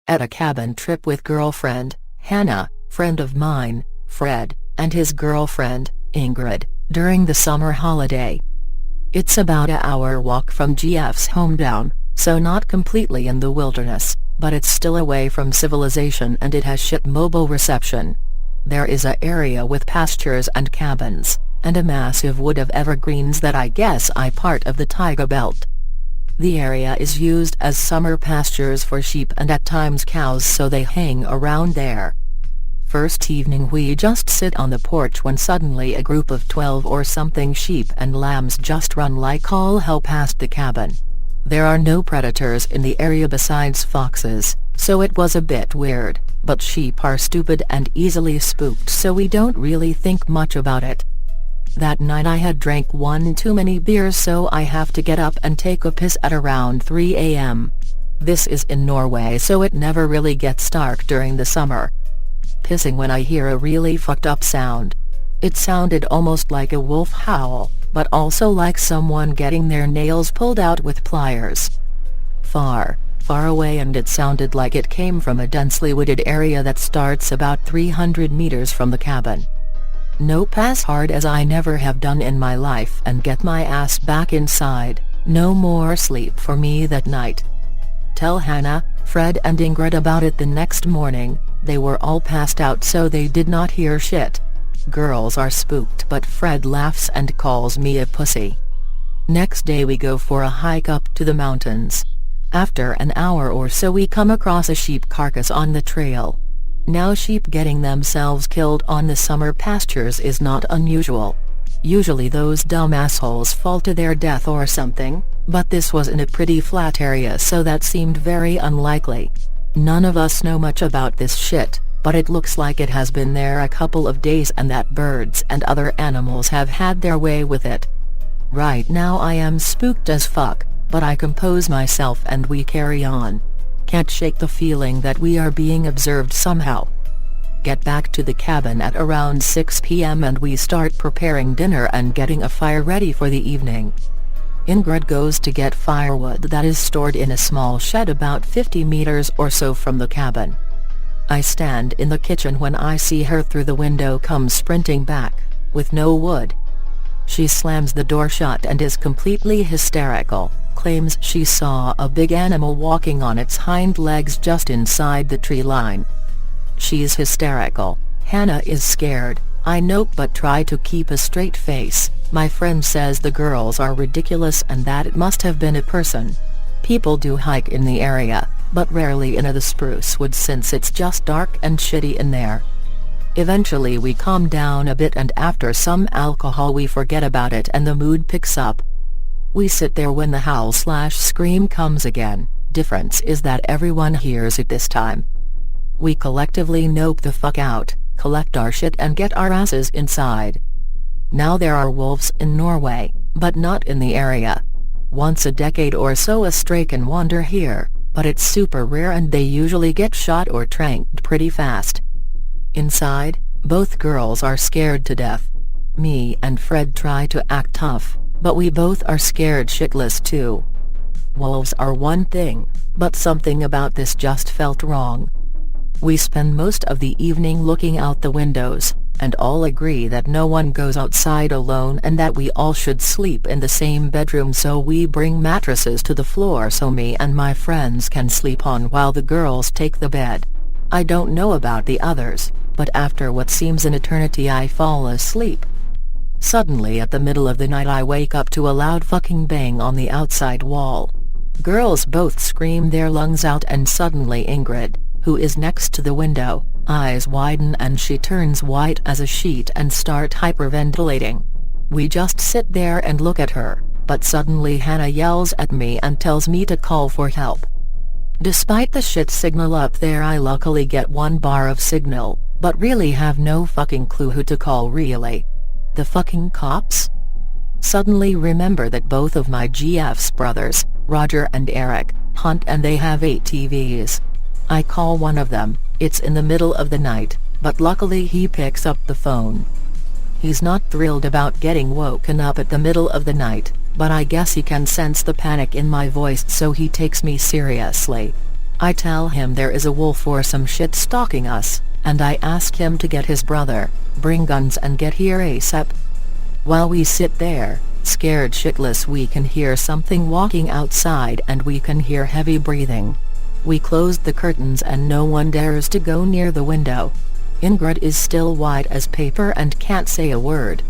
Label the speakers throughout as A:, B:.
A: At a cabin trip with girlfriend, Hannah, friend of mine, Fred, and his girlfriend, Ingrid, during the summer holiday. It's about an hour walk from GF's hometown, so not completely in the wilderness, but it's still away from civilization and it has shit mobile reception. There is a area with pastures and cabins, and a massive wood of evergreens that I guess I part of the taiga belt. The area is used as summer pastures for sheep and at times cows, so they hang around there. First evening we just sit on the porch when suddenly a group of 12 or something sheep and lambs just run like all hell past the cabin. There are no predators in the area besides foxes, so it was a bit weird, but sheep are stupid and easily spooked, so we don't really think much about it. That night I had drank one too many beers, so I have to get up and take a piss at around 3 a.m. This is in Norway, so it never really gets dark during the summer. Pissing when I hear a really fucked up sound. It sounded almost like a wolf howl, but also like someone getting their nails pulled out with pliers. Far, far away, and it sounded like it came from a densely wooded area that starts about 300 meters from the cabin. No, pass hard as I never have done in my life and get my ass back inside. No more sleep for me that night. Tell Hannah, Fred and Ingrid about it the next morning. They were all passed out, so they did not hear shit. Girls are spooked, but Fred laughs and calls me a pussy. Next day we go for a hike up to the mountains. After an hour or so we come across a sheep carcass on the trail. Now, sheep getting themselves killed on the summer pastures is not unusual. Usually those dumb assholes fall to their death or something, but this was in a pretty flat area, so that seemed very unlikely. None of us know much about this shit, but it looks like it has been there a couple of days and that birds and other animals have had their way with it. Right now I am spooked as fuck, but I compose myself and we carry on. Can't shake the feeling that we are being observed somehow. Get back to the cabin at around 6 p.m. and we start preparing dinner and getting a fire ready for the evening. Ingrid goes to get firewood that is stored in a small shed about 50 meters or so from the cabin. I stand in the kitchen when I see her through the window come sprinting back, with no wood. She slams the door shut and is completely hysterical, claims she saw a big animal walking on its hind legs just inside the tree line. She's hysterical. Hannah is scared, I know, but try to keep a straight face. My friend says the girls are ridiculous and that it must have been a person. People do hike in the area, but rarely in the spruce wood since it's just dark and shitty in there. Eventually we calm down a bit and after some alcohol we forget about it and the mood picks up. We sit there when the howl/scream comes again. Difference is that everyone hears it this time. We collectively nope the fuck out, collect our shit and get our asses inside. Now there are wolves in Norway, but not in the area. Once a decade or so a stray can wander here, but it's super rare and they usually get shot or tranked pretty fast. Inside, both girls are scared to death. Me and Fred try to act tough, but we both are scared shitless too. Wolves are one thing, but something about this just felt wrong. We spend most of the evening looking out the windows, and all agree that no one goes outside alone and that we all should sleep in the same bedroom, so we bring mattresses to the floor so me and my friends can sleep on while the girls take the bed. I don't know about the others, but after what seems an eternity I fall asleep. Suddenly at the middle of the night I wake up to a loud fucking bang on the outside wall. Girls both scream their lungs out and suddenly Ingrid, who is next to the window, eyes widen and she turns white as a sheet and start hyperventilating. We just sit there and look at her, but suddenly Hannah yells at me and tells me to call for help. Despite the shit signal up there I luckily get 1 bar of signal, but really have no fucking clue who to call really. The fucking cops? Suddenly remember that both of my GF's brothers, Roger and Eric, hunt and they have ATVs. I call one of them, it's in the middle of the night, but luckily he picks up the phone. He's not thrilled about getting woken up at the middle of the night, but I guess he can sense the panic in my voice so he takes me seriously. I tell him there is a wolf or some shit stalking us, and I ask him to get his brother, bring guns and get here ASAP. While we sit there, scared shitless, we can hear something walking outside and we can hear heavy breathing. We closed the curtains and no one dares to go near the window. Ingrid is still white as paper and can't say a word.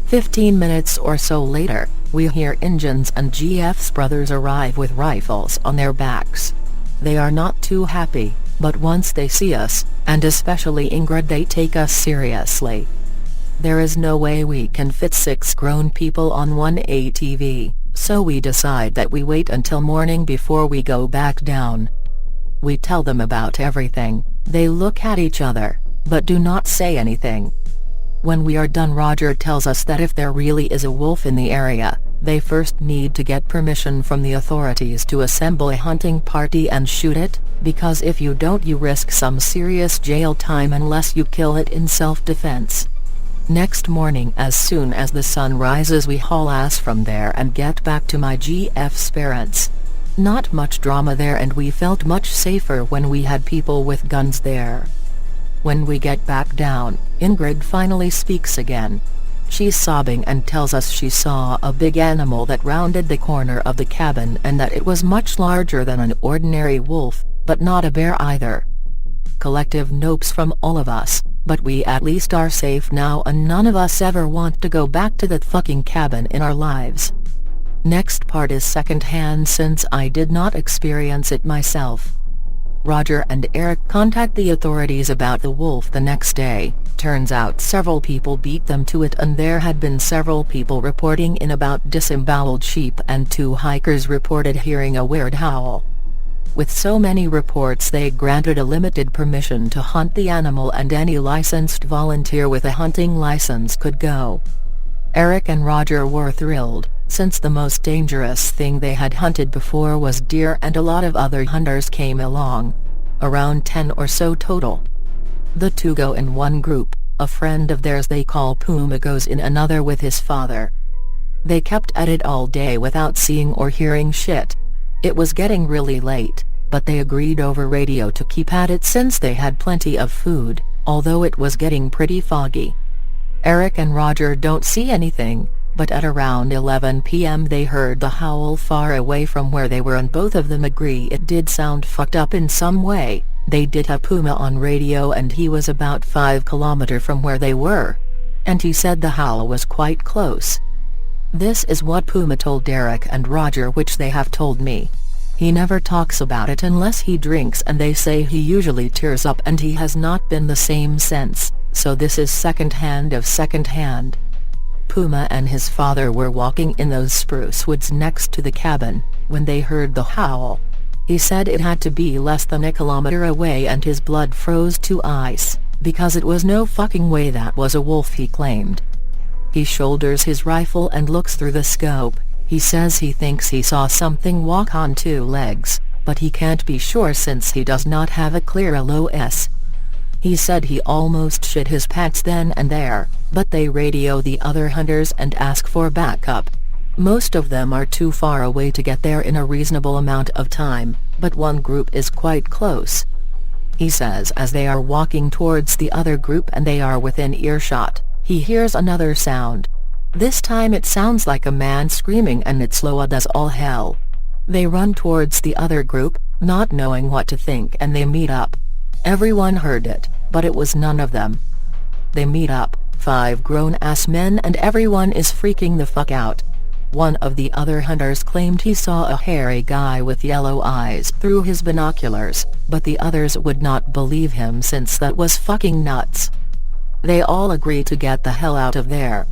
A: 15 minutes or so later, we hear Injuns and GF's brothers arrive with rifles on their backs. They are not too happy, but once they see us, and especially Ingrid, they take us seriously. There is no way we can fit 6 grown people on one ATV, so we decide that we wait until morning before we go back down. We tell them about everything, they look at each other, but do not say anything. When we are done, Roger tells us that if there really is a wolf in the area, they first need to get permission from the authorities to assemble a hunting party and shoot it, because if you don't you risk some serious jail time unless you kill it in self-defense. Next morning, as soon as the sun rises, we haul ass from there and get back to my GF's parents. Not much drama there, and we felt much safer when we had people with guns there. When we get back down, Ingrid finally speaks again. She's sobbing and tells us she saw a big animal that rounded the corner of the cabin and that it was much larger than an ordinary wolf, but not a bear either. Collective nopes from all of us, but we at least are safe now and none of us ever want to go back to that fucking cabin in our lives. Next part is second-hand since I did not experience it myself. Roger and Eric contact the authorities about the wolf the next day. Turns out several people beat them to it, and there had been several people reporting in about disemboweled sheep, and 2 hikers reported hearing a weird howl. With so many reports, they granted a limited permission to hunt the animal, and any licensed volunteer with a hunting license could go. Eric and Roger were thrilled, since the most dangerous thing they had hunted before was deer, and a lot of other hunters came along. Around 10 or so total. The 2 go in one group, a friend of theirs they call Puma goes in another with his father. They kept at it all day without seeing or hearing shit. It was getting really late, but they agreed over radio to keep at it since they had plenty of food, although it was getting pretty foggy. Eric and Roger don't see anything, but at around 11 p.m. they heard the howl far away from where they were, and both of them agree it did sound fucked up in some way. They did have Puma on radio and he was about 5 kilometers from where they were. And he said the howl was quite close. This is what Puma told Eric and Roger, which they have told me. He never talks about it unless he drinks, and they say he usually tears up, and he has not been the same since, so this is second-hand of second-hand. Puma and his father were walking in those spruce woods next to the cabin, when they heard the howl. He said it had to be less than a kilometer away and his blood froze to ice, because it was no fucking way that was a wolf, he claimed. He shoulders his rifle and looks through the scope. He says he thinks he saw something walk on 2 legs, but he can't be sure since he does not have a clear LOS. He said he almost shit his pants then and there, but they radio the other hunters and ask for backup. Most of them are too far away to get there in a reasonable amount of time, but one group is quite close. He says as they are walking towards the other group and they are within earshot, he hears another sound. This time it sounds like a man screaming and it's low as all hell. They run towards the other group, not knowing what to think, and they meet up. Everyone heard it, but it was none of them. They meet up, 5 grown-ass men, and everyone is freaking the fuck out. One of the other hunters claimed he saw a hairy guy with yellow eyes through his binoculars, but the others would not believe him since that was fucking nuts. They all agree to get the hell out of there.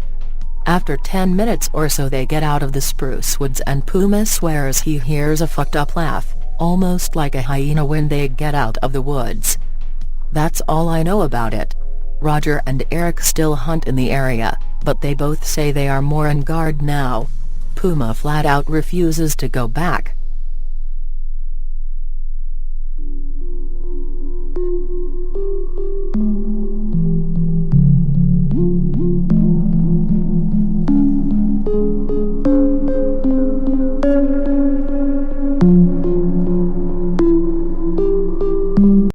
A: After 10 minutes or so they get out of the spruce woods and Puma swears he hears a fucked up laugh, almost like a hyena when they get out of the woods. That's all I know about it. Roger and Eric still hunt in the area, but they both say they are more on guard now. Puma flat out refuses to go back,